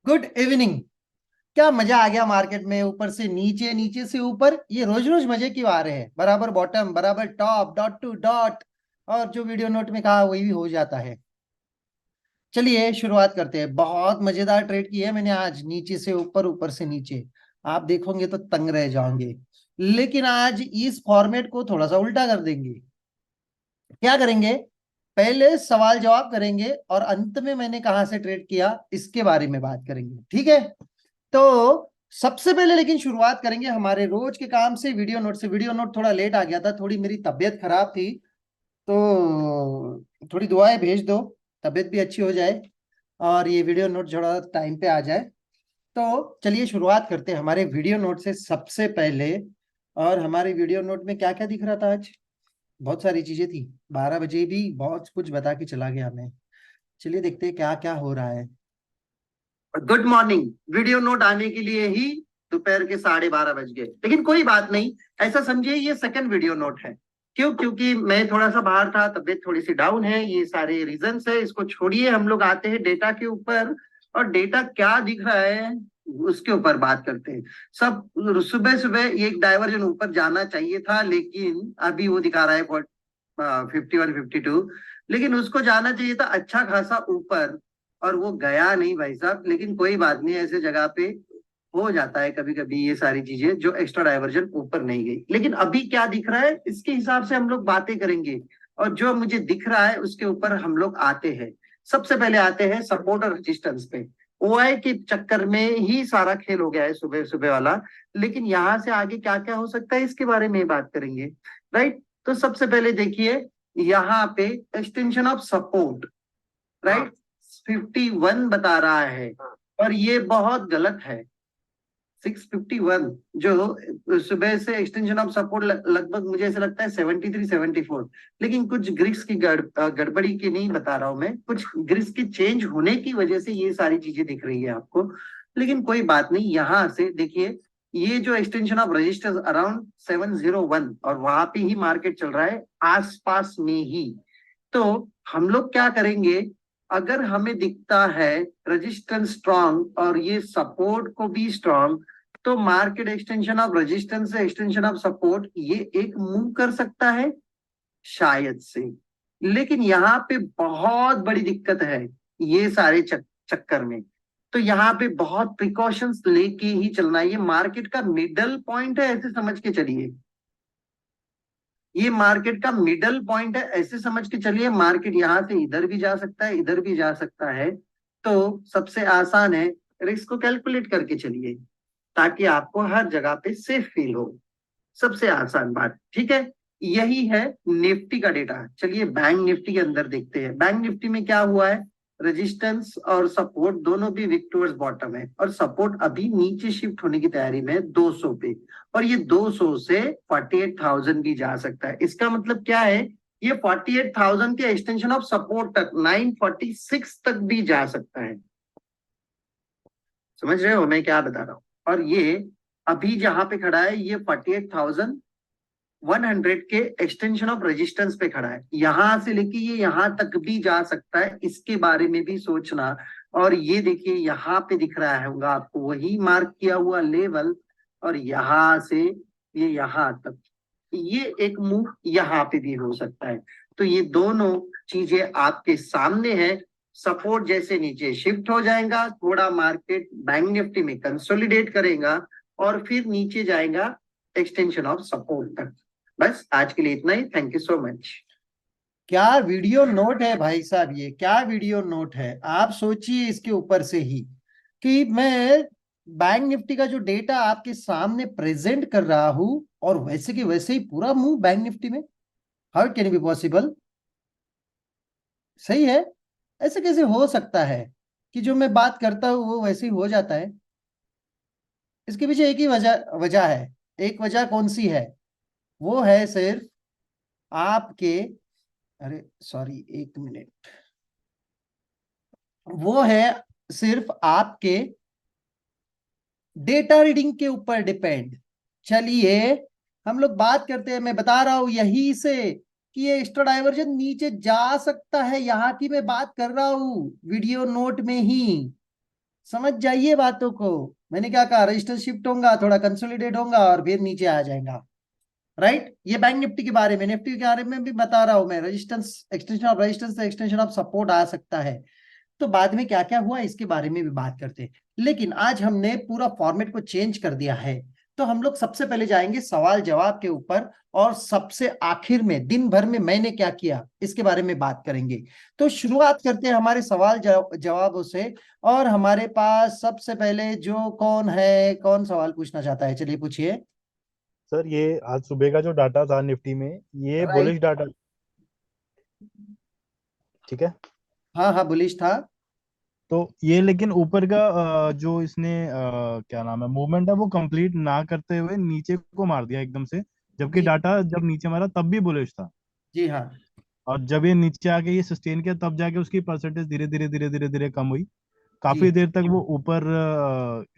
Good evening. क्या मजा आ गया मार्केट में, ऊपर से नीचे नीचे से ऊपर। ये रोज रोज मजे क्यों आ रहे हैं? बराबर बॉटम बराबर टॉप, डॉट टू डॉट। और जो वीडियो नोट में कहा वही भी हो जाता है। चलिए शुरुआत करते हैं। बहुत मजेदार ट्रेड की है मैंने आज, नीचे से ऊपर, ऊपर से नीचे। आप देखोगे तो तंग रह जाओगे। लेकिन आज इस फॉर्मेट को थोड़ा सा उल्टा कर देंगे। क्या करेंगे? पहले सवाल जवाब करेंगे और अंत में मैंने कहां से ट्रेड किया इसके बारे में बात करेंगे, ठीक है? तो सबसे पहले लेकिन शुरुआत करेंगे हमारे रोज के काम से, वीडियो नोट से। वीडियो नोट थोड़ा लेट आ गया था, थोड़ी मेरी तबीयत खराब थी। तो थोड़ी दुआएं भेज दो, तबीयत भी अच्छी हो जाए और ये वीडियो नोट थोड़ा टाइम पे आ जाए। तो चलिए शुरुआत करते हैं हमारे वीडियो नोट से सबसे पहले। और हमारे वीडियो नोट में क्या क्या दिख रहा था आज? बहुत सारी चीजें थी। 12 बजे भी बहुत कुछ बता के चला गया मैं। चलिए देखते हैं क्या क्या हो रहा है। Good morning. वीडियो नोट आने के लिए ही दोपहर के 12:30 बज गए, लेकिन कोई बात नहीं। ऐसा समझिए ये सेकंड वीडियो नोट है। क्यों? क्योंकि मैं थोड़ा सा बाहर था, तबीयत थोड़ी सी डाउन है, ये सारे रीजंस है। इसको छोड़िए, हम लोग आते हैं डेटा के ऊपर। और डेटा क्या दिख रहा है उसके ऊपर बात करते हैं। सब सुबह सुबह एक डाइवर्जन ऊपर जाना चाहिए था, लेकिन अभी वो दिखा रहा है 51 52। लेकिन उसको जाना चाहिए था अच्छा खासा ऊपर, और वो गया नहीं भाई साहब। लेकिन कोई बात नहीं, ऐसे जगह पे हो जाता है कभी कभी ये सारी चीजें, जो एक्स्ट्रा डाइवर्जन ऊपर नहीं गई। लेकिन अभी क्या दिख रहा है इसके हिसाब से हम लोग बातें करेंगे। और जो मुझे दिख रहा है उसके ऊपर हम लोग आते हैं। सबसे पहले आते हैं सपोर्ट और रेजिस्टेंस पे। ओआई के चक्कर में ही सारा खेल हो गया है सुबह सुबह वाला। लेकिन यहां से आगे क्या क्या हो सकता है इसके बारे में बात करेंगे। राइट। तो सबसे पहले देखिए, यहाँ पे एक्सटेंशन ऑफ सपोर्ट, राइट, 51 बता रहा है। और ये बहुत गलत है। 651 जो सुबह से एक्सटेंशन ऑफ सपोर्ट लगभग मुझे ऐसा लगता है 73 74। लेकिन कुछ ग्रिक्स की गड़बड़ी की नहीं बता रहा हूं मैं, कुछ ग्रिक्स की चेंज होने की वजह से ये सारी चीजें दिख रही है आपको। लेकिन कोई बात नहीं, यहां से देखिए ये जो एक्सटेंशन ऑफ रजिस्टर्स अराउंड 701, और वहां पे ही मार्केट चल रहा है आसपास में ही। तो हम लोग क्या करेंगे? अगर हमें दिखता है रेजिस्टेंस स्ट्रांग और ये सपोर्ट को भी स्ट्रांग, तो मार्केट एक्सटेंशन ऑफ रेजिस्टेंस से एक्सटेंशन ऑफ सपोर्ट ये एक मूव कर सकता है शायद से। लेकिन यहाँ पे बहुत बड़ी दिक्कत है ये सारे चक्कर में। तो यहाँ पे बहुत प्रिकॉशंस लेके ही चलना है। ये मार्केट का मिडल पॉइंट है, ऐसे समझ के चलिए। ये मार्केट का मिडल पॉइंट है, ऐसे समझ के चलिए। मार्केट यहां से इधर भी जा सकता है, इधर भी जा सकता है। तो सबसे आसान है, रिस्क को कैलकुलेट करके चलिए, ताकि आपको हर जगह पे सेफ फील हो। सबसे आसान बात, ठीक है। यही है निफ्टी का डेटा। चलिए बैंक निफ्टी के अंदर देखते हैं। बैंक निफ्टी में क्या हुआ है? रेजिस्टेंस और सपोर्ट दोनों भी विक टुवर्ड्स बॉटम है, और सपोर्ट अभी नीचे शिफ्ट होने की तैयारी में है 200 पे। और ये 200 से 48,000 भी जा सकता है। इसका मतलब क्या है? ये 48,000 के एक्सटेंशन ऑफ सपोर्ट तक 946 तक भी जा सकता है। समझ रहे हो मैं क्या बता रहा हूँ? और ये अभी जहां पे खड़ा है ये 48,100 के एक्सटेंशन ऑफ रेजिस्टेंस पे खड़ा है। यहां से लेके ये यहां तक भी जा सकता है, इसके बारे में भी सोचना। और ये देखिए यहाँ पे दिख रहा है होगा आपको वही मार्क किया हुआ लेवल, और यहां से ये यहां तक, ये एक मूव यहाँ पे भी हो सकता है। तो ये दोनों चीजें आपके सामने है। सपोर्ट जैसे नीचे शिफ्ट हो जाएगा, थोड़ा मार्केट बैंक निफ्टी में कंसोलिडेट करेगा, और फिर नीचे जाएगा एक्सटेंशन ऑफ सपोर्ट तक। बस आज के लिए इतना ही। Thank you so much. क्या वीडियो नोट है भाई साहब, ये क्या वीडियो नोट है? आप सोचिए इसके ऊपर से ही कि मैं बैंक निफ्टी का जो डेटा आपके सामने प्रेजेंट कर रहा हूं, और वैसे के वैसे ही पूरा मूव बैंक निफ्टी में। How can be possible? सही है। ऐसे कैसे हो सकता है कि जो मैं बात करता हूं वो वैसे ही हो जाता है? इसके पीछे एक ही वजह वजह है। एक वजह कौन सी है? वो है सिर्फ आपके, अरे सॉरी एक मिनट, वो है सिर्फ आपके डेटा रीडिंग के ऊपर डिपेंड। चलिए हम लोग बात करते हैं। मैं बता रहा हूं यही से कि ये एक्स्ट्रा डाइवर्जन नीचे जा सकता है, यहां की मैं बात कर रहा हूं वीडियो नोट में ही। समझ जाइए बातों को। मैंने क्या कहा, रजिस्टर शिफ्ट होगा, थोड़ा कंसोलिडेट होगा और फिर नीचे आ जाएगा। राइट, ये बैंक निफ्टी के बारे में, निफ्टी के बारे में भी बता रहा हूं मैं। Resistance, extension of resistance, extension of support आ सकता है। तो बाद में क्या क्या हुआ इसके बारे में भी बात करते हैं। लेकिन आज हमने पूरा फॉर्मेट को चेंज कर दिया है। तो हम लोग सबसे पहले जाएंगे सवाल जवाब के ऊपर, और सबसे आखिर में दिन भर में मैंने क्या किया इसके बारे में बात करेंगे। तो शुरुआत करते हैं हमारे सवाल जवाबों से। और हमारे पास सबसे पहले जो कौन है, कौन सवाल पूछना चाहता है, चलिए पूछिए। सर ये आज सुबह का जो डाटा था निफ्टी में, ये राइट। बुलिश डाटा, ठीक है। हाँ हाँ, बुलिश था। तो ये लेकिन ऊपर का जो इसने क्या नाम है मूवमेंट है वो कंप्लीट ना करते हुए नीचे को मार दिया एकदम से, जबकि जी डाटा जब नीचे मारा तब भी बुलिश था। जी हाँ। और जब ये नीचे आके ये सस्टेन किया तब जाके उसकी परसेंटेज धीरे धीरे धीरे धीरे धीरे कम हुई। जी काफी देर तक वो ऊपर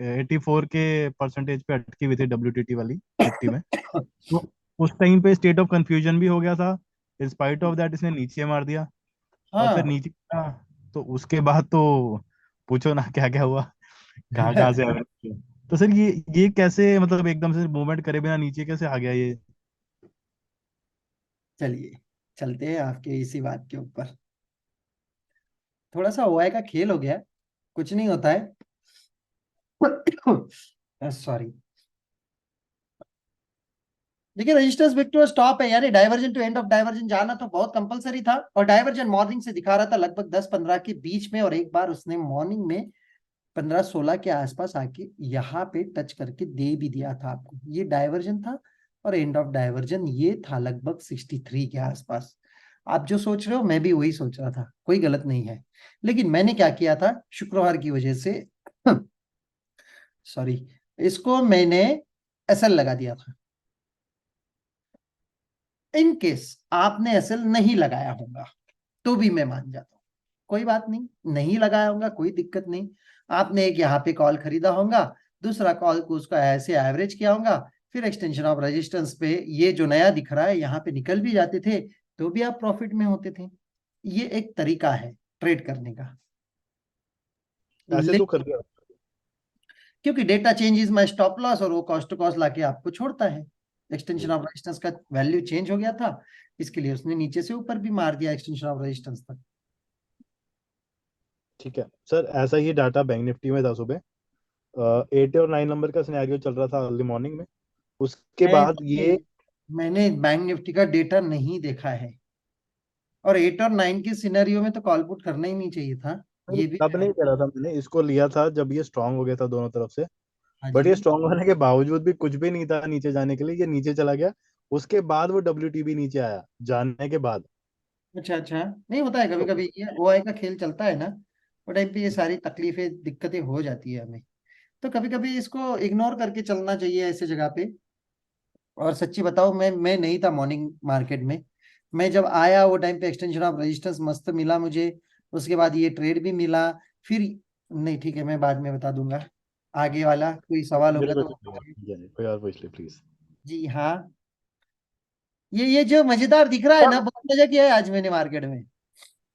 84 के परसेंटेज पे अटकी हुई थी WTT वाली निफ्टी में। तो उस टाइम पे स्टेट ऑफ कंफ्यूजन भी हो गया था। इन स्पाइट ऑफ दैट इसने नीचे मार दिया। और फिर हाँ। नीचे गिरा, तो उसके बाद तो पूछो ना क्या क्या हुआ, कहाँ कहाँ से average किया। तो सर ये कैसे मतलब एकदम से मूवमेंट करे बिना नीचे कैसे आ गया ये। चलिए चलते हैं आपके इसी बात के ऊपर। थोड़ा सा ओआई का खेल हो गया, कुछ नहीं होता है। सॉरी। देखिए, रजिस्टर्स विक्टोरिया स्टॉप है, यानी diversion to end of diversion जाना तो बहुत कंपलसरी था। और डाइवर्जन मॉर्निंग से दिखा रहा था लगभग 10-15 के बीच में, और एक बार उसने मॉर्निंग में 15-16 के आसपास आके यहाँ पे टच करके दे भी दिया था आपको, ये डाइवर्जन था। और एंड ऑफ डाइवर्जन ये था लगभग 63 के आसपास। आप जो सोच रहे हो मैं भी वही सोच रहा था, कोई गलत नहीं है। लेकिन मैंने क्या किया था, शुक्रवार की वजह से सॉरी, इसको मैंने एसएल लगा दिया था। इन केस आपने एसएल नहीं लगाया होगा तो भी मैं मान जाता हूँ, कोई बात नहीं, नहीं लगाया होगा कोई दिक्कत नहीं। आपने एक यहाँ पे कॉल खरीदा होगा, दूसरा कॉल को उसका ऐसे एवरेज किया होगा, फिर एक्सटेंशन ऑफ रेजिस्टेंस पे ये जो नया दिख रहा है यहाँ पे निकल भी जाते थे, तो भी आप प्रॉफिट में होते थे। ये एक तरीका है ट्रेड करने का। ऐसे तो कर लेकिन दिया। क्योंकि data change is my stop loss, और वो कॉस्ट टू कॉस्ट लाके आपको छोड़ता है। एक्सटेंशन ऑफ रेजिस्टेंस का वैल्यू चेंज हो गया था, इसके लिए उसने नीचे से ऊपर भी मार दिया एक्सटेंशन ऑफ रेजिस्टेंस तक। ठीक है सर, ऐसा ही डाटा बैंक निफ्टी में था सुबह। 8 और 9 नंबर का सिनेरियो चल रहा था अर्ली मॉर्निंग में। उसके बाद मैंने ये मैंने बैंक निफ्टी का डेटा नहीं देखा है। और 8 और 9 के सिनेरियो में तो कॉल पुट करना ही नहीं चाहिए था, ये भी तब है। नहीं करा था, मैंने इसको लिया था जब ये स्ट्रांग हो गया था दोनों तरफ से। हाँ बट जी। ये स्ट्रांग होने के बावजूद भी कुछ भी नहीं था नीचे जाने के लिए, ये नीचे चला गया। उसके बाद वो WTB नीचे आया जाने के बाद। अच्छा अच्छा, नहीं होता है कभी तो कभी, ये ओआई का खेल चलता है ना, वो टाइम पे ये सारी तकलीफें दिक्कतें हो जाती है हमें। तो कभी कभी इसको इग्नोर करके चलना चाहिए ऐसे जगह पे। और सच्ची बताओ, मैं नहीं था मॉर्निंग मार्केट में। मैं जब आया वो टाइम पे एक्सटेंशन ऑफ रेजिस्टेंस मस्त मिला मुझे, उसके बाद ये ट्रेड भी मिला। फिर नहीं, ठीक है, मैं बाद में बता दूंगा। आगे वाला कोई सवाल होगा मेरे को तो पूछिए। कोई और पूछ ले प्लीज। जी हाँ। ये जो मजेदार दिख रहा है ना, सर। बहुत मजा किया है आज मैंने मार्केट में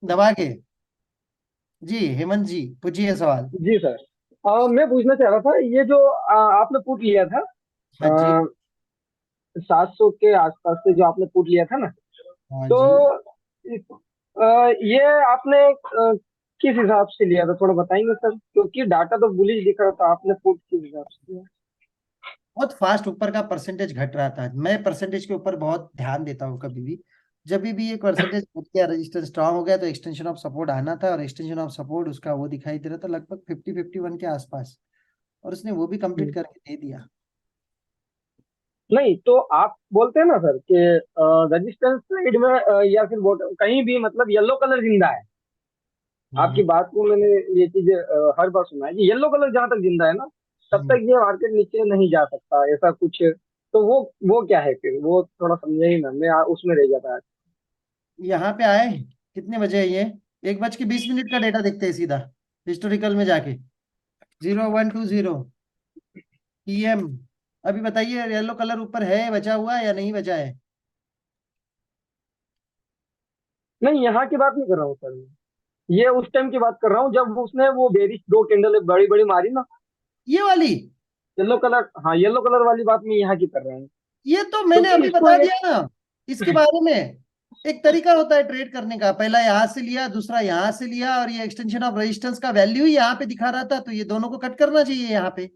दबा के। जी हेमंत जी, पूछिए सवाल। जी सर। मैं पूछना चाह रहा था, ये जो आपने पुट लिया था हाँ जी। 700 के आसपास से जो आपने पुट लिया था ना, हाँ तो जी। ये आपने किस हिसाब से लिया था, थोड़ा बताएंगे सर, क्योंकि डाटा तो बुलिश दिख रहा था, आपने पुट किस हिसाब से लिया? बहुत फास्ट ऊपर का परसेंटेज घट रहा था, मैं परसेंटेज के ऊपर बहुत ध्यान देता हूँ कभी भी। जब भी एक परसेंटेज घट गया, रजिस्टर स्ट्रांग हो गया, तो एक्सटेंशन ऑफ सपोर्ट आना था, और एक्सटेंशन ऑफ सपोर्ट उसका वो दिखाई दे रहा था लगभग 50-51 के आसपास। और उसने वो भी कंप्लीट करके दे दिया। नहीं तो आप बोलते हैं ना सर कि रजिस्टेंस साइड में या फिर कहीं भी मतलब येलो कलर जिंदा है। हम्म आपकी बात को मैंने ये चीज हर बार सुना है कि येलो कलर जहां तक जिंदा है ना, तब हम्म। तक ये मार्केट नीचे नहीं जा सकता, ऐसा कुछ। तो वो क्या है फिर, वो थोड़ा समझे ही ना, मैं उसमें रह जाता है। यहाँ पे आए, कितने बजे है ये? 1:20 का डेटा देखते हैं सीधा, हिस्टोरिकल में जाके। 0120 PM। अभी बताइए, येलो कलर ऊपर है, बचा हुआ है या नहीं बचा है? नहीं, यहाँ की बात नहीं कर रहा हूँ सर मैं। ये उस टाइम की बात कर रहा हूँ जब उसने वो बेरिश दो कैंडल बड़ी बड़ी मारी ना, ये वाली, येलो कलर, हाँ येलो कलर वाली बात मैं यहाँ की कर रहा हूँ। ये तो मैंने क्योंकि अभी इसको बता एक दिया ना इसके बारे में। एक तरीका होता है ट्रेड करने का, पहला यहां से लिया, दूसरा यहां से लिया, और ये एक्सटेंशन ऑफ रेजिस्टेंस का वैल्यू ही यहाँ पे दिखा रहा था, तो ये दोनों को कट करना चाहिए यहाँ पे।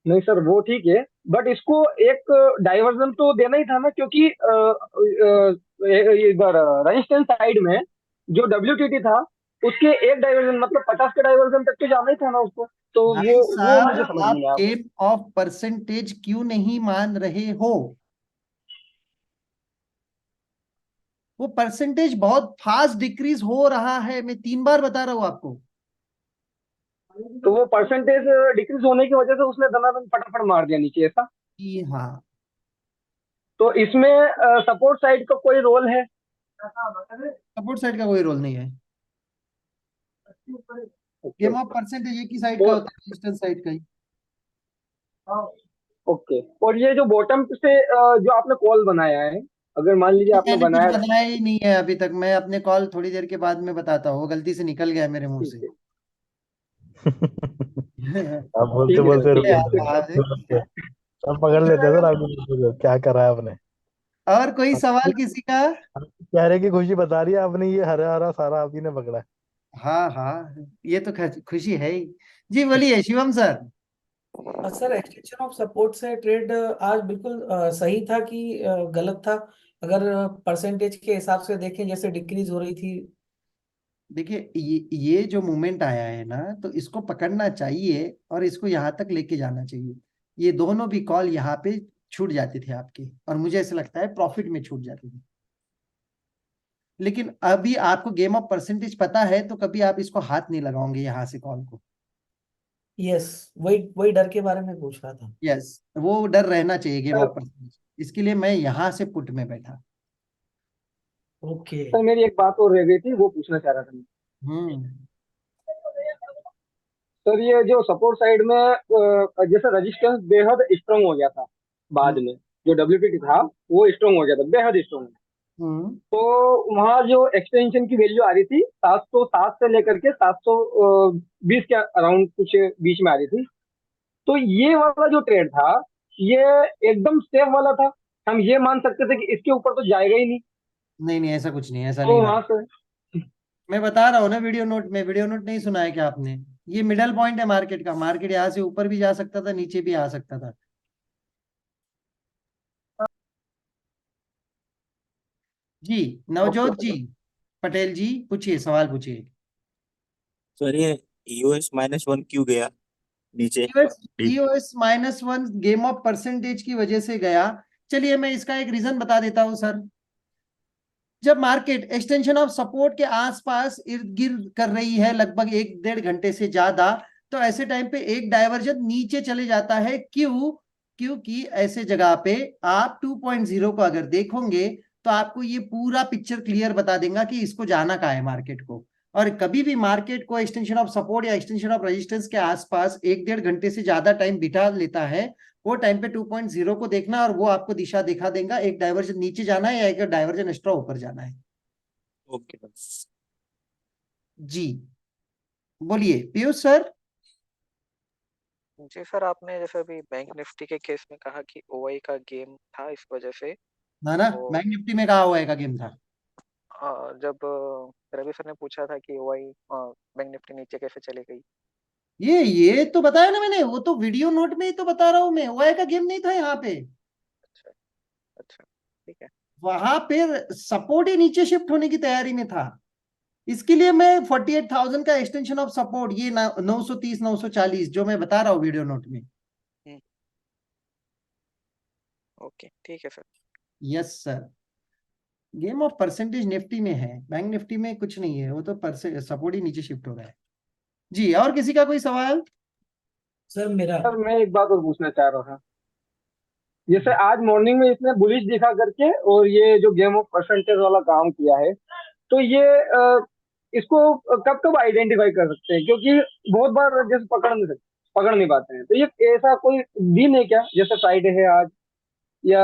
नहीं सर वो ठीक है, बट इसको एक डाइवर्जन तो देना ही था ना, क्योंकि इधर रेजिस्टेंस साइड में जो डब्ल्यूटीटी था उसके एक डाइवर्जन मतलब 50 के डाइवर्जन तक तो जाना ही था ना उसको। तो भाई वो मुझे साहब, समझ आप नहीं आया। गेम ऑफ परसेंटेज क्यों नहीं मान रहे हो? वो परसेंटेज बहुत फास्ट डिक्रीज हो रहा है, मैं 3 बार बता रहा हूं आपको। तो वो परसेंटेज डिक्रीज होने की वजह से उसने दनादन फटाफट मार दिया नीचे ऐसा। जी हाँ। तो इसमें सपोर्ट साइड का कोई रोल है? सपोर्ट साइड का कोई रोल नहीं है। Okay game of okay. Percentage एक ही साइड का और होता है, रेजिस्टेंस साइड का ही। ओके, और ये जो बॉटम से जो आपने कॉल बनाया है, अगर मान लीजिए आपने मैंने कुछ बनाया, बनाया ही नहीं है अभी तक, मैं अपने कॉल थोड़ी देर के बाद में बताता हूँ, वो गलती से निकल गया मेरे मुंह ठीक से। है आप बोलते ठीक है सर, बोलते रुक ठीक है जाते फिर। हैं। सब पकड़ लेते हैं सर, आपको क्या करा है आपने। और कोई आपने सवाल किसी का? आपके चेहरे की खुशी बता रही है, आपने ये हरा हरा सारा आप ही ने पकड़ा है। हाँ हाँ, ये तो खुशी है ही। जी बोलिए Shivam sir. Sir extension of support से ट्रेड आज बिल्कुल सही था कि गलत था? अगर परसेंटेज के हिसाब से देखें जैसे डिक्रीज हो रही थी। देखिए, ये जो मूवमेंट आया है ना, तो इसको पकड़ना चाहिए और इसको यहाँ तक लेके जाना चाहिए। ये दोनों भी कॉल यहाँ पे छूट जाते थे आपके, और मुझे ऐसा लगता है प्रॉफिट में छूट जाते थे। लेकिन अभी आपको गेम ऑफ परसेंटेज पता है, तो कभी आप इसको हाथ नहीं लगाओगे यहाँ से कॉल को। यस, वही वही डर के बारे में पूछ रहा था। यस, वो डर रहना चाहिए गेम सर ऑफ परसेंटेज, इसके लिए मैं यहाँ से पुट में बैठा। ओके। सर मेरी एक बात और रह गई थी, वो पूछना चाह रहा था मैं। हम्म। सर ये जो सपोर्ट साइड में जैसे रेजिस्टेंस बेहद स्ट्रांग हो गया था बाद हम्म। में, जो डब्ल्यूपीटी था वो स्ट्रांग हो गया था, बेहद स्ट्रांग। हम्म। तो वहाँ जो एक्सटेंशन की वैल्यू आ रही थी 707 से लेकर के 720 के अराउंड कुछ बीच में आ रही थी। तो ये वाला जो ट्रेड था ये एकदम सेफ वाला था, हम ये मान सकते थे कि इसके ऊपर तो जाएगा ही नहीं। नहीं नहीं, ऐसा कुछ नहीं, ऐसा तो नहीं रहा। वहां से मैं बता रहा हूँ ना, वीडियो नोट में, वीडियो नोट नहीं सुना है क्या आपने? ये मिडल पॉइंट है मार्केट का, मार्केट यहाँ से ऊपर भी जा सकता था, नीचे भी आ सकता था। जी, ओके नवजोत जी सर। पटेल जी, पूछिए, सवाल पूछिए। सर ये ईओएस -1 क्यों गया नीचे? EOS deep. EOS -1 game of percentage की वजह से गया। चलिए मैं इसका एक रीजन बता देता हूँ सर। जब मार्केट एक्सटेंशन ऑफ सपोर्ट के आसपास इर्द गिर्द कर रही है लगभग 1-1.5 घंटे से ज्यादा, तो ऐसे टाइम पे एक डाइवर्जन नीचे चले जाता है। क्यों? क्योंकि ऐसे जगह पे आप 2.0 को अगर देखोगे, तो आपको ये पूरा पिक्चर क्लियर बता देगा कि इसको जाना कहाँ है मार्केट को। और कभी भी मार्केट को एक्सटेंशन ऑफ सपोर्ट या एक्सटेंशन ऑफ रेजिस्टेंस के आसपास 1-1.5 घंटे से ज्यादा टाइम बिता लेता है, वो टाइम पे 2.0 को देखना, और वो आपको दिशा दिखा देगा एक डाइवर्जन नीचे जाना है या एक डाइवर्जन एक्स्ट्रा ऊपर जाना है। ओके। जी बोलिए पीयूष सर। जी सर, आपने जैसे अभी बैंक निफ्टी के केस में कहा कि ओआई का गेम था इस वजह से। ना ना, तो बैंक निफ्टी में कहा हुआ है का गेम था? जब रवि सर ने पूछा था कि ओआई बैंक निफ्टी नीचे कैसे चली गई। ये तो बताया ना मैंने, वो तो वीडियो नोट में ही तो बता रहा हूँ मैं, ओआई का गेम नहीं था यहाँ पे। अच्छा अच्छा, ठीक है। वहां पे सपोर्ट ही नीचे शिफ्ट होने की तैयारी में था। इसके लिए मैं 48,000 का एक्सटेंशन ऑफ सपोर्ट, ये 930 940 जो मैं बता रहा हूँ वीडियो नोट में। ओके ठीक है sir. Yes sir. Game of percentage Nifty में है, बैंक निफ्टी में कुछ नहीं है, वो तो सपोर्ट ही नीचे शिफ्ट हो रहा है। जी, और किसी का कोई सवाल? सर मेरा सर मैं एक बात और पूछना चाह रहा था। जैसे आज मॉर्निंग में इसने बुलिश दिखा करके और ये जो गेम ऑफ परसेंटेज वाला काम किया है, तो ये इसको कब कब आइडेंटिफाई कर सकते हैं? क्योंकि बहुत बार जैसे पकड़ नहीं पाते हैं, तो ये ऐसा कोई दिन है क्या, जैसे फ्राइडे है आज, या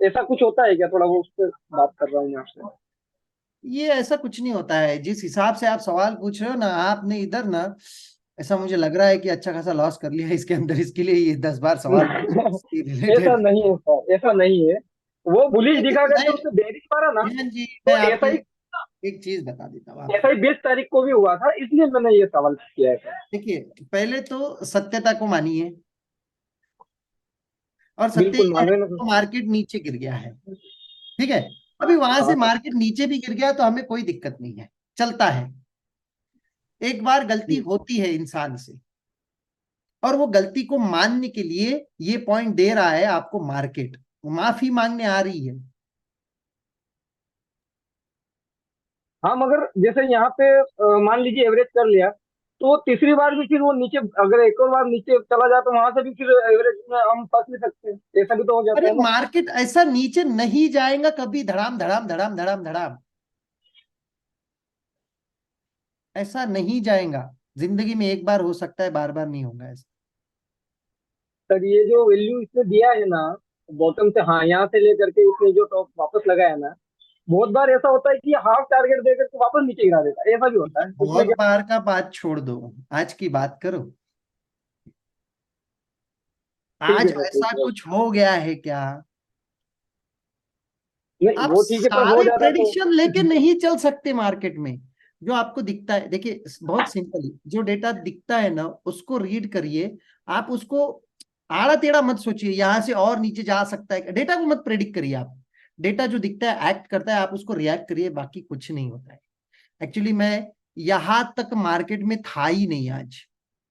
ऐसा कुछ होता है क्या? थोड़ा वो उस पर बात कर रहा हूँ मैं आपसे। ये ऐसा कुछ नहीं होता है। जिस हिसाब से आप सवाल पूछ रहे हो ना, आपने इधर ना, ऐसा मुझे लग रहा है कि अच्छा खासा लॉस कर लिया इसके अंदर, इसके लिए ये 10 बार सवाल ऐसा रिलेटेड। नहीं है सर, ऐसा नहीं है। वो बुलिश दिखा मैं करके उसने दे दी मारा ना, ध्यान जी, तो मैं ऐसा आपको ही एक चीज बता देता हूँ ऐसा आपको। ही 20 तारीख को भी हुआ था, इसलिए मैंने ये सवाल किया है सर। देखिए, पहले तो सत्यता को मानिए, और सत्य बिल्कुल ये मान है रहे ना तो सर। मार्केट नीचे गिर गया है, ठीक है। अभी वहां से हाँ सर। मार्केट नीचे भी गिर गया तो हमें कोई दिक्कत नहीं है, चलता है। एक बार गलती जी होती है इंसान से, और वो गलती को मानने के लिए ये पॉइंट दे रहा है आपको मार्केट, माफी मांगने आ रही है। हाँ, मगर जैसे यहाँ पे मान लीजिए एवरेज कर लिया, तो तीसरी बार भी फिर वो नीचे, अगर एक और बार नीचे चला जाए तो वहां से भी फिर एवरेज में हम फंस भी सकते हैं, ऐसा भी तो हो जाता अरे है ना। मार्केट ऐसा नीचे नहीं जाएगा कभी, धड़ाम धड़ाम धड़ाम धड़ाम धड़ाम, ऐसा नहीं जाएगा। जिंदगी में एक बार हो सकता है, बार बार नहीं होगा ऐसा। सर ये जो वैल्यू इसने दिया है ना, बॉटम से, हाँ यहाँ से लेकर के इसने जो टॉप वापस लगाया ना, बहुत बार ऐसा होता है कि हाफ टारगेट देकर के वापस नीचे गिरा देता है, ऐसा भी होता है, इसमें बहुत क्या। बार का बात छोड़ दो, आज की बात करो। ठीक आज है सर, ऐसा ठीक है। कुछ हो गया है क्या? नहीं आप वो ठीक है सर, हो सारे जाता तो। प्रेडिक्शन लेके नहीं चल सकते मार्केट में। जो आपको दिखता है, देखिए बहुत सिंपल, जो डेटा दिखता है ना उसको रीड करिए। आप उसको आड़ा टेढ़ा मत सोचिए, यहां से और नीचे जा सकता है, डेटा को मत प्रेडिक्ट करिए आप। डेटा जो दिखता है, एक्ट करता है, आप उसको रिएक्ट करिए, बाकी कुछ नहीं होता है। एक्चुअली मैं यहां तक मार्केट में था ही नहीं आज,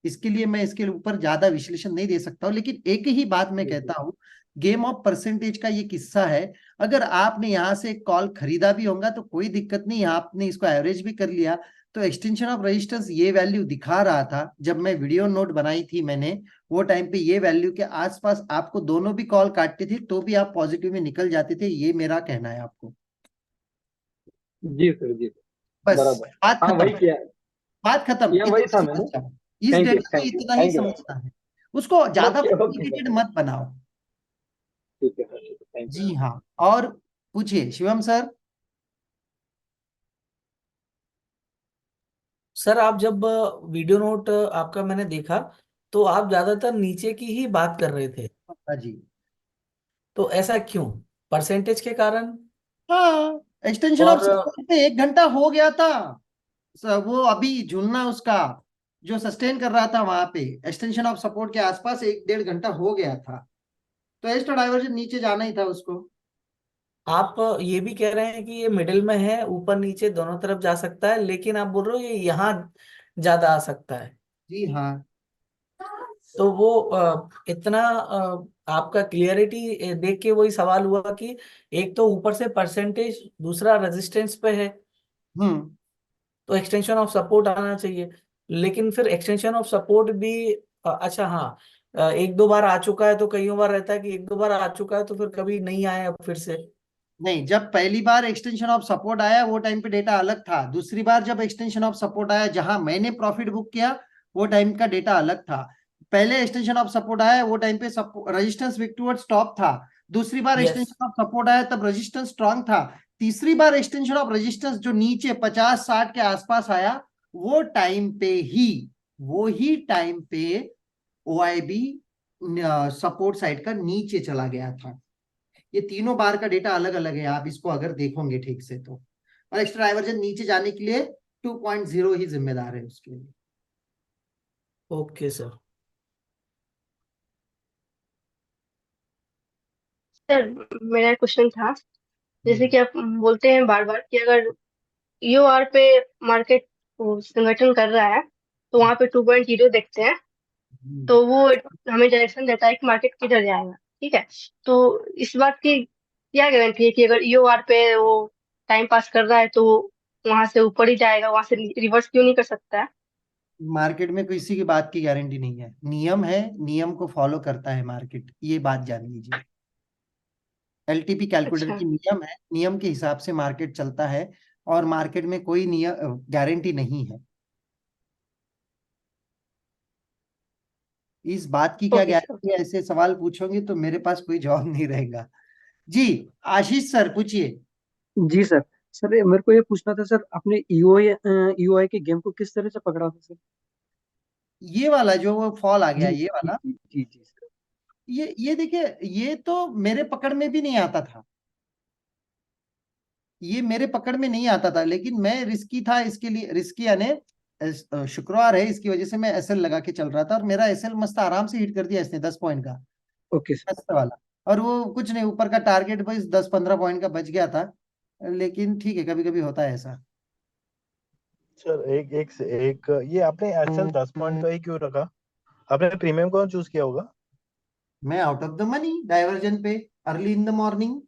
इसके लिए मैं इसके ऊपर ज्यादा विश्लेषण नहीं दे सकता हूं। लेकिन एक ही बात मैं कहता हूं, गेम ऑफ परसेंटेज का ये किस्सा है। अगर आपने यहां से कॉल खरीदा भी होगा तो कोई दिक्कत नहीं, आपने इसको एवरेज भी कर लिया। तो एक्सटेंशन ऑफ रेजिस्टेंस ये वैल्यू दिखा रहा था जब मैं वीडियो नोट बनाई थी मैंने, वो टाइम पे ये वैल्यू के आसपास आपको दोनों भी कॉल काटते थे तो भी आप पॉजिटिव में निकल जाते थे, ये मेरा कहना है आपको। जी सर, जी सर, बस, बराबर। बात हाँ वही खत्म, किया, बात खत्म, किया वही इतना था समझ मैंने। जाओ। इस थैंक यू, डेटा को थैंक यू, इतना ही थैंक यू सर। समझना है, उसको ज्यादा ओके ओके सर, कॉम्प्लिकेटेड मत बनाओ। ठीक है सर, ठीक है, थैंक यू। जी हाँ। और पूछिए शिवम सर। सर आप जब वीडियो नोट आपका मैंने देखा, तो आप ज्यादातर नीचे की ही बात कर रहे थे। हाँ जी। तो ऐसा क्यों? परसेंटेज के कारण? हाँ, एक्सटेंशन ऑफ और सपोर्ट पे 1 घंटा हो गया था। वो अभी झूलना उसका जो सस्टेन कर रहा था वहां पे, एक्सटेंशन ऑफ सपोर्ट के आसपास 1-1.5 घंटा हो गया था। तो एस्टो डाइवर्जन नीचे जाना ही था उसको। आप ये भी कह रहे हैं कि ये मिडिल में है, ऊपर नीचे दोनों तरफ जा सकता है, लेकिन आप बोल रहे हो ये यहाँ ज्यादा आ सकता है। जी हाँ। तो वो इतना आपका क्लियरिटी देख के वही सवाल हुआ कि एक तो ऊपर से परसेंटेज, दूसरा रेजिस्टेंस पे है, हम्म। तो एक्सटेंशन ऑफ सपोर्ट आना चाहिए। लेकिन फिर एक्सटेंशन ऑफ सपोर्ट भी अच्छा हाँ, एक दो बार आ चुका है, तो कई बार रहता है कि एक दो बार आ चुका है तो फिर कभी नहीं आया फिर से। नहीं, जब पहली बार एक्सटेंशन ऑफ सपोर्ट आया वो टाइम पे डेटा अलग था। दूसरी बार जब एक्सटेंशन ऑफ सपोर्ट आया जहां मैंने प्रॉफिट बुक किया, वो टाइम का डेटा अलग था। पहले एक्सटेंशन ऑफ सपोर्ट आया वो टाइम पे रेजिस्टेंस वीक टुवर्ड्स टॉप था। दूसरी बार यस। एक्सटेंशन ऑफ सपोर्ट आया तब रेजिस्टेंस स्ट्रांग था। तीसरी बार एक्सटेंशन ऑफ रेजिस्टेंस जो नीचे 50-60 के आसपास आया, वो टाइम पे ही, वो ही टाइम पे OIB सपोर्ट साइड का नीचे चला गया था। ये तीनों बार का डेटा अलग अलग है, आप इसको अगर देखोगे ठीक से तो। और एक्स्ट्रा डाइवर्जन नीचे जाने के लिए 2.0 ही जिम्मेदार है उसके लिए। Okay sir. सर मेरा क्वेश्चन था, जैसे हम्म। कि आप बोलते हैं बार बार कि अगर यूआर पे मार्केट संगठन कर रहा है तो वहां पे 2.0 देखते हैं, हम्म। तो वो हमें डायरेक्शन देता है कि मार्केट किधर जाएगा। ठीक है, तो इस बात की क्या गारंटी है कि अगर यूआर पे वो टाइम पास कर रहा है तो वहां से ऊपर ही जाएगा, वहां से रिवर्स क्यों नहीं कर सकता है? मार्केट में किसी की बात की गारंटी नहीं है, नियम है, नियम को फॉलो करता है मार्केट, ये बात जान लीजिए। LTP कैलकुलेटर अच्छा। की नियम है, नियम के हिसाब से मार्केट चलता है। और मार्केट में कोई नियम गारंटी नहीं है। इस बात की क्या ओके सर, गारंटी है, ऐसे सवाल पूछोगे तो मेरे पास कोई जवाब नहीं रहेगा। जी, आशीष सर पूछिए। जी सर, सर मेरे को ये पूछना था सर, आपने ईओआई के गेम को किस तरह से पकड़ा था सर? ये वाला जो वो फॉल आ गया, जी ये वाला, जी जी जी सर। ये देखिए, ये तो मेरे पकड़ में भी नहीं आता था, ये मेरे पकड़ में नहीं आता था, लेकिन मैं रिस्की था, इसके लिए रिस्की यानी शुक्रवार है, इसकी वजह से मैं एसएल लगा के चल रहा था, और मेरा एसएल मस्त आराम से हिट कर दिया इसने 10 पॉइंट का, ओके सर। मस्त वाला। और वो कुछ नहीं, ऊपर का टारगेट बस 10-15 पॉइंट का बच गया था, लेकिन ठीक है, कभी कभी होता है ऐसा। सर एक एक से एक, ये आपने एसएल 10 पॉइंट का ही क्यों रखा? आपने प्रीमियम कौन चूज किया होगा? मैं out of the money diversion पे, अर्ली इन द मॉर्निंग।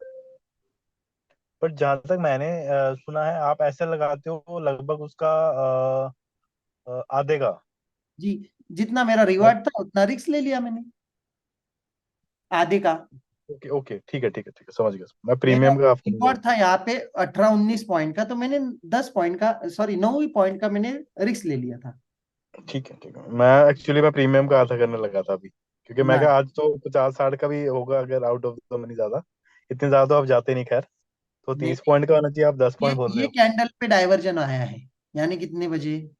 पर जहां तक मैंने सुना है, आप एसएल लगाते हो लगभग उसका आधे का। जी, जितना मेरा रिवार्ड था उतना रिस्क ले लिया मैंने, आधे का। ओके ओके, ठीक है ठीक है ठीक है, समझ गया। मैं मेरा प्रीमियम का आपको रिकॉर्ड था यहाँ पे 18-19 पॉइंट का, तो मैंने 10 पॉइंट का, सॉरी 9 ही पॉइंट का मैंने रिस्क ले लिया था। ठीक है। मैं प्रीमियम का आधा करने लगा था अभी, क्योंकि मैं ना, क्या, आज तो 50-60 का भी होगा अगर आउट ऑफ द मनी ज्यादा, इतने ज्यादा तो आप जाते नहीं खैर। तो नहीं 30 पॉइंट का होना चाहिए, आप 10 ये पॉइंट बोल रहे ये हो। कैंडल पे डाइवर्जन आया है, यानी कितने बजे,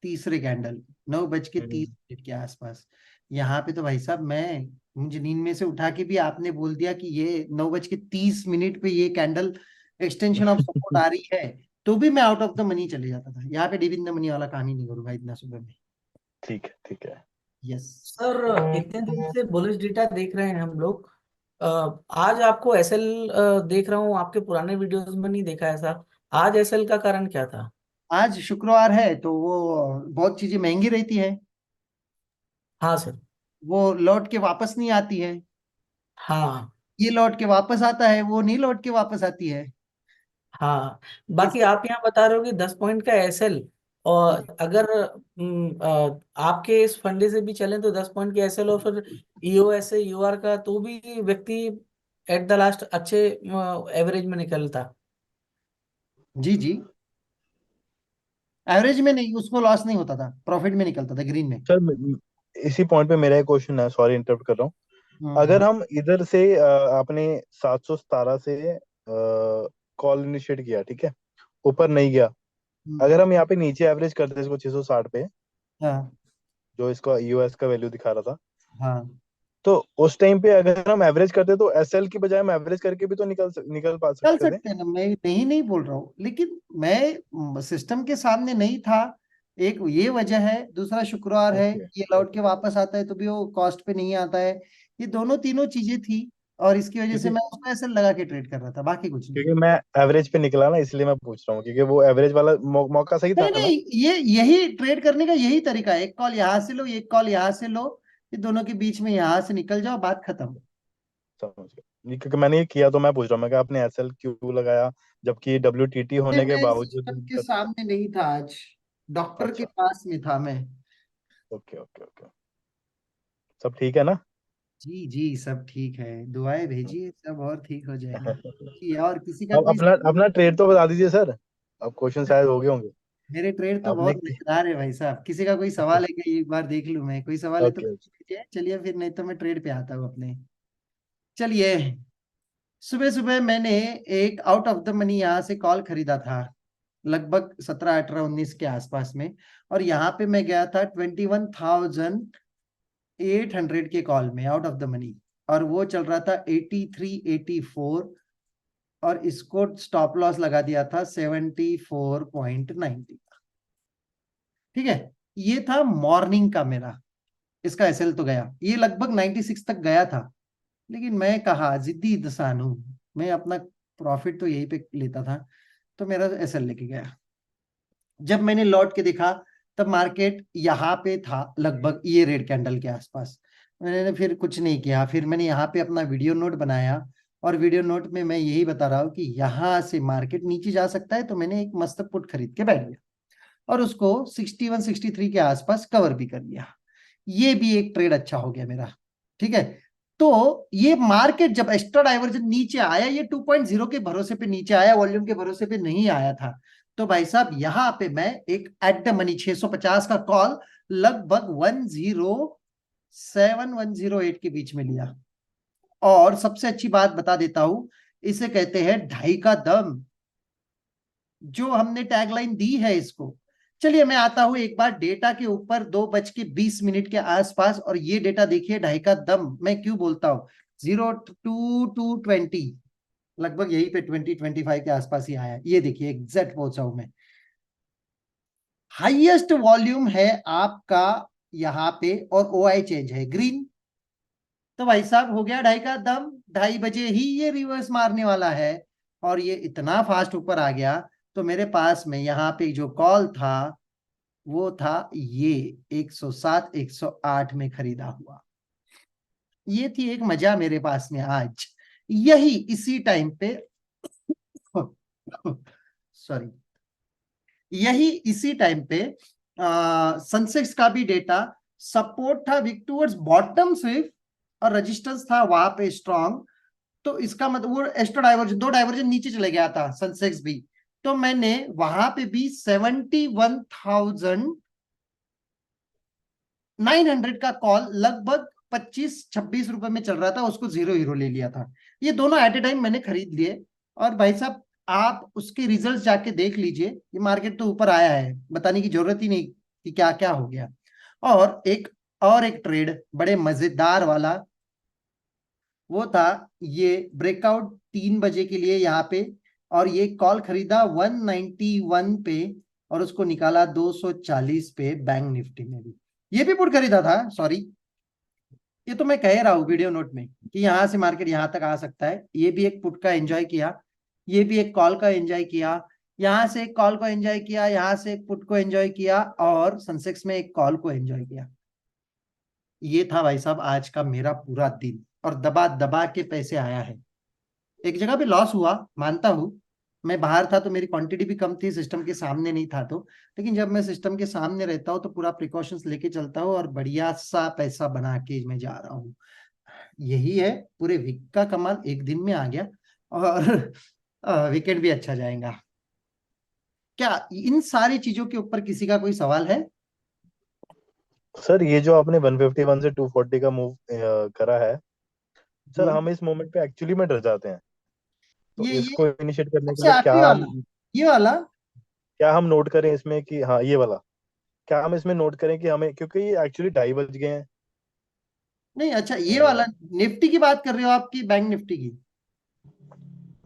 तीसरे कैंडल, 9:30 के आसपास। यहाँ पे तो भाई साहब, मुझे नींद में से उठा के भी आपने बोल दिया कि ये 9:30 पे ये कैंडल एक्सटेंशन ऑफ सपोर्ट आ रही है, तो भी मैं आउट ऑफ द मनी चले जाता था। यहाँ पे डिविन द मनी वाला काम ही नहीं करूंगा इतना सुबह में। ठीक है। यस। सर इतने दिन से बुलिश डेटा देख रहे हैं हम लोग, आज आपको एसएल देख रहा हूँ, आपके पुराने वीडियोस में नहीं देखा ऐसा। आज एसएल का कारण क्या था? आज शुक्रवार है, तो वो बहुत चीजें महंगी रहती है, हाँ सर। वो लौट के वापस नहीं आती है। हाँ ये लौट के वापस आता है, वो नहीं लौट के वापस आती है। हाँ। इस बाकी आप यहाँ बता रहे हो कि 10 पॉइंट का एसएल, और अगर आपके इस फंडे से भी चलें तो 10 पॉइंट के एसएल और फिर ईओएस यूआर का, तो भी व्यक्ति एट द लास्ट अच्छे एवरेज में निकलता। जी जी, एवरेज में नहीं, उसको लॉस नहीं होता था, प्रॉफिट में निकलता था, ग्रीन में। सर इसी पॉइंट पे मेरा एक क्वेश्चन है, सॉरी इंटरप्ट कर रहा हूँ। अगर हम इधर से आपने 717 से कॉल इनिशिएट किया, ठीक है, ऊपर नहीं गया, अगर हम यहाँ पे नीचे एवरेज करते इसको 660 पे, हाँ जो इसका यूएस का वैल्यू दिखा रहा था, हाँ, तो उस टाइम पे अगर हम एवरेज करते तो एसएल की बजाय हम एवरेज करके भी तो निकल पा चल सकते थे। सकते हैं ना, मैं नहीं बोल रहा हूँ, लेकिन मैं सिस्टम के सामने नहीं था, एक ये वजह है, दूसरा शुक्रवार है, ओके ये लौट के ओके। वापस आता है तो भी वो कॉस्ट पे नहीं आता है, ये दोनों तीनों चीजें थी, और इसकी वजह से क्योंकि मैं उसको ऐसे लगा के ट्रेड कर रहा था, बाकी कुछ नहीं। क्योंकि मैं एवरेज पे निकला ना, इसलिए मैं पूछ रहा हूँ, क्योंकि वो एवरेज वाला मौका सही नहीं था ना। नहीं, ये यही ट्रेड करने का यही तरीका है, एक कॉल यहाँ से लो, एक कॉल यहाँ से लो, ये दोनों के बीच में यहाँ से निकल जाओ, बात खत्म। समझ गया, नहीं, क्योंकि मैंने ये किया तो मैं पूछ रहा हूँ, मैं क्या आपने एसएल क्यों लगाया, जबकि डब्ल्यूटीटी होने के मैं बावजूद सिस्टम के दिक्कत थी। सामने नहीं था आज, डॉक्टर के अच्छा, पास में था मैं। ओके ओके ओके, सब ठीक है ना? जी जी, सब ठीक है, दुआएं भेजिए, सब और ठीक हो जाएगा। कि और किसी का अब कोई, अपना अपना ट्रेड तो बता दीजिए सर, अब क्वेश्चन शायद हो गए होंगे। मेरे ट्रेड तो आपने बहुत मजेदार है भाई साहब, किसी का कोई सवाल है क्या, एक बार देख लूं मैं, कोई सवाल है तो ओके पूछ लीजिए, चलिए, फिर नहीं तो मैं ट्रेड पे आता हूँ अपने। चलिए, सुबह सुबह मैंने एक आउट ऑफ द मनी यहाँ से कॉल खरीदा था, लगभग 17, 18, 19 के आसपास में, और यहाँ पे मैं गया था 21,800 के कॉल में आउट ऑफ द मनी, और वो चल रहा था 83-84, और इसको स्टॉप लॉस लगा दिया था 74.90। ठीक है, ये था मॉर्निंग का मेरा, इसका एसएल तो गया, ये लगभग 96 तक गया था, लेकिन मैं कहा जिद्दी इंसान हूं, मैं अपना प्रॉफिट तो यहीं पे लेता था, तो मेरा एसएल लेके गया। जब मैंने लौट के देखा, तब मार्केट यहाँ पे था, लगभग ये रेड कैंडल के आसपास। मैंने फिर कुछ नहीं किया, फिर मैंने यहाँ पे अपना वीडियो नोट बनाया, और वीडियो नोट में मैं यही बता रहा हूँ कि यहाँ से मार्केट नीचे जा सकता है, तो मैंने एक मस्त पुट खरीद के बैठ गया, और उसको 61-63 के आसपास कवर भी कर लिया। ये भी एक ट्रेड अच्छा हो गया मेरा। ठीक है, तो ये मार्केट जब एक्स्ट्रा डाइवर्जन नीचे आया, ये 2.0 के भरोसे पे नीचे आया, वॉल्यूम के भरोसे पे नहीं आया था, तो भाई साहब यहां पे मैं एक एट द मनी 650 का कॉल लगभग 107-108 के बीच में लिया। और सबसे अच्छी बात बता देता हूं इसे कहते हैं ढाई का दम, जो हमने टैगलाइन दी है इसको। चलिए मैं आता हूं एक बार डेटा के ऊपर 2:20 के आसपास, और ये डेटा देखिए ढाई का दम मैं क्यों बोलता हूं। 0 to 20 लगभग यही पे 20-25 के आसपास ही आया। ये देखिए एग्जैक्ट पहुंचा हूं मैं। हाईएस्ट वॉल्यूम है आपका यहाँ पे, और ओआई चेंज है ग्रीन। तो भाई साहब हो गया ढाई का दम, 2:30 ही ये रिवर्स मारने वाला है, और ये इतना फास्ट ऊपर आ गया। तो मेरे पास में यहाँ पे जो कॉल था वो था ये 107 108 में खरीदा हुआ। ये थी एक मजा मेरे पास में आज। यही इसी टाइम पे सॉरी, यही इसी टाइम पे सेंसेक्स का भी डेटा सपोर्ट था वीक टूवर्ड्स बॉटम स्विफ्ट, और रेजिस्टेंस था वहां पे स्ट्रॉन्ग। तो इसका मतलब वो एस्ट्रो डाइवर्जन, 2 डाइवर्जन नीचे चले गया था सेंसेक्स भी। तो मैंने वहां पे भी 71,900 का कॉल लगभग 25-26 रुपए में चल रहा था, उसको 0 ले लिया था। ये दोनों एट ए टाइम मैंने खरीद लिए। और भाई साहब आप उसके रिजल्ट जाके देख लीजिए, ये मार्केट तो ऊपर आया है, बताने की जरूरत ही नहीं कि क्या क्या हो गया। और एक ट्रेड बड़े मजेदार वाला वो था, ये ब्रेकआउट 3 बजे के लिए यहाँ पे, और ये कॉल खरीदा 191 पे, और उसको निकाला 240 पे बैंक निफ्टी में भी। ये भी पुट खरीदा था, सॉरी, ये तो मैं कह रहा हूँ वीडियो नोट में कि यहाँ से मार्केट यहाँ तक आ सकता है। ये भी एक पुट का एंजॉय किया, ये भी एक कॉल का एंजॉय किया, यहाँ से एक कॉल को एंजॉय किया, यहाँ से एक पुट को एंजॉय किया, और सेंसेक्स में एक कॉल को एंजॉय किया। ये था भाई साहब आज का मेरा पूरा दिन, और दबा दबा के पैसे आया है। एक जगह पे लॉस हुआ मानता हूं, मैं बाहर था तो मेरी क्वांटिटी भी कम थी, सिस्टम के सामने नहीं था तो, लेकिन जब मैं सिस्टम के सामने रहता हूं तो पूरा प्रिकॉशंस लेके चलता हूं, और बढ़िया सा पैसा बना के मैं जा रहा हूं। यही है पूरे वीक का कमाल, एक दिन में आ गया, और वीकेंड भी अच्छा जाएगा। क्या इन सारी चीजों के ऊपर किसी का कोई सवाल है? सर ये जो आपने 151 से 240 का मूव करा है सर, हम इस मोमेंट पे एक्चुअली में डर जाते हैं। तो ये इसको इनिशिएट करने के सबसे लिए आखिरी वाला, ये वाला क्या हम नोट करें इसमें कि हाँ ये वाला, क्या हम इसमें नोट करें कि हमें, क्योंकि ये एक्चुअली 2:30 बज गए हैं। नहीं, अच्छा ये वाला निफ्टी की बात कर रहे हो आपकी, बैंक निफ्टी की?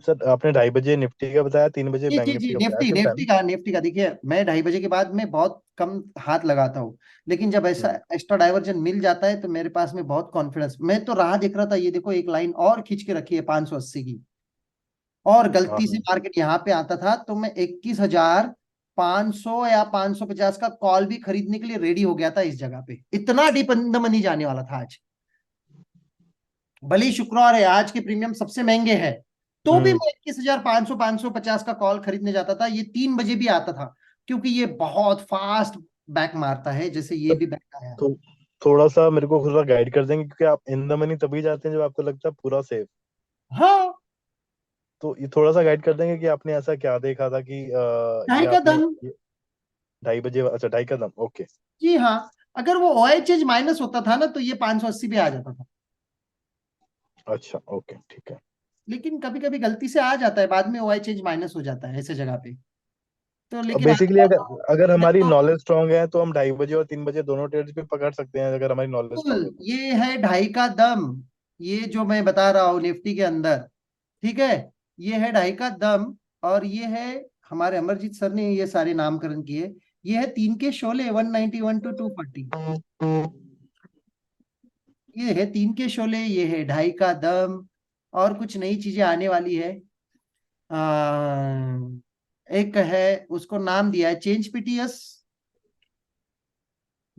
सर आपने 2:30 बजे निफ्टी का बताया, 3 बजे जी बैंक जी जी, निफ्टी का बताया निफ्टी सेम टाइम। निफ्टी का देखिए, मैं 2:30 के बाद में बहुत कम हाथ लगाता हूँ, लेकिन जब ऐसा एक्स्ट्रा डाइवर्जन मिल जाता है तो मेरे पास में बहुत कॉन्फिडेंस, मैं तो राह देख रहा था। ये देखो एक लाइन और खींच के रखी है 580 की, और गलती से मार्केट यहाँ पे आता था तो मैं 21,500 या 550 का कॉल भी खरीदने के लिए रेडी हो गया था इस जगह पे। इतना डीप अंदर मनी जाने वाला था आज। भले ही शुक्रवार है, आज के प्रीमियम सबसे महंगे हैं, तो भी मैं 21,500 550 का कॉल खरीदने जाता था। ये 3 बजे भी आता था, क्योंकि ये बहुत फास्ट बैक मारता है, जैसे ये भी बैक आया। तो थोड़ा सा मेरे को थोड़ा गाइड कर देंगे, क्योंकि आप इन द मनी तभी जाते हैं जब आपको लगता है पूरा सेफ। हाँ, तो ये थोड़ा सा गाइड कर देंगे कि आपने ऐसा क्या देखा था कि ढाई ये का आपने दम। 2:30 बजे, अच्छा 2:30 का दम, ओके। जी हाँ, अगर वो OIH माइनस होता था ना तो ये 580 पे आ जाता था, अच्छा ओके ठीक है। लेकिन कभी कभी गलती से आ जाता है, बाद में OIH माइनस हो जाता है ऐसे जगह पे। तो अब लेकिन बेसिकली अगर अगर हमारी तो नॉलेज स्ट्रांग है तो हम 2:30 बजे और 3 बजे दोनों ट्रेड्स पे पकड़ सकते हैं, अगर हमारी नॉलेज स्ट्रांग है बिल्कुल, तो। ये है ढाई का दम, ये जो मैं बता रहा हूँ निफ्टी के अंदर, ठीक है, ये है ढाई का दम। और ये है, हमारे अमरजीत सर ने ये सारे नामकरण किए, ये है 3 के शोले 191 to 240, ये है 3 के शोले, ये है ढाई का दम। और कुछ नई चीजें आने वाली है, एक है उसको नाम दिया है चेंज पीटीएस,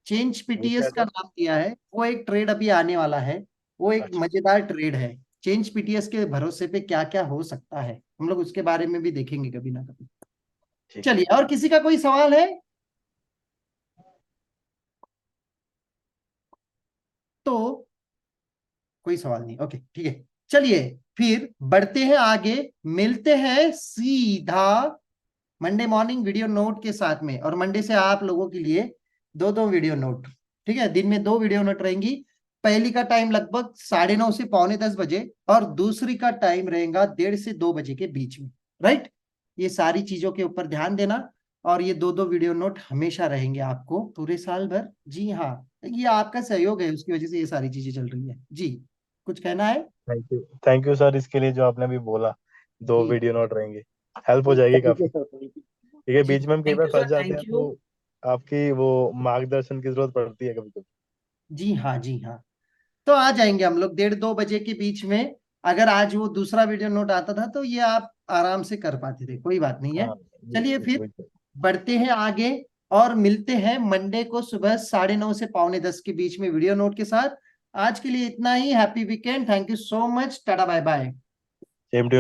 चेंज वो क्या पीटीएस है का सर? नाम दिया है। वो एक ट्रेड अभी आने वाला है, वो एक अच्छा मजेदार ट्रेड है। चेंज पीटीएस के भरोसे पे क्या क्या हो सकता है, हम लोग उसके बारे में भी देखेंगे कभी ना कभी। ठीक है। चलिए, और किसी का कोई सवाल है तो? कोई सवाल नहीं, ओके ठीक है। चलिए फिर बढ़ते हैं आगे, मिलते हैं सीधा मंडे मॉर्निंग वीडियो नोट के साथ में। और मंडे से आप लोगों के लिए 2-2 वीडियो नोट, ठीक है, दिन में 2 वीडियो नोट रहेंगी। पहली का टाइम लगभग 9:30 से 9:45 बजे और दूसरी का टाइम रहेगा 1:30 से 2 बजे के बीच में, राइट। ये सारी चीजों के ऊपर ध्यान देना, और ये 2-2 वीडियो नोट हमेशा रहेंगे आपको पूरे साल भर। जी हाँ, ये आपका सहयोग है, उसकी वजह से ये सारी चीजें चल रही है। जी, कुछ कहना है? थैंक यू सर इसके लिए जो आपने अभी बोला, 2 जी वीडियो नोट रहेंगे, हेल्प हो जाएगी थैंक यू काफी, सर, थैंक यू। ठीक है। जी बीच में हम कई थैंक बार यू फंस सर, जाते हैं थैंक यू। तो आपकी वो मार्गदर्शन की जरूरत पड़ती है कभी कभी। जी हाँ, जी हाँ। तो आ जाएंगे हम लोग 1:30-2 बजे के बीच में। अगर आज वो दूसरा वीडियो नोट आता था तो ये आप आराम से कर पाते थे, कोई बात नहीं है। हाँ चलिए फिर वही। बढ़ते हैं आगे और मिलते हैं मंडे को सुबह 9:30 से 9:45 के बीच में वीडियो नोट के साथ। आज के लिए इतना ही। Happy weekend, thank you so much, tata bye bye. Same to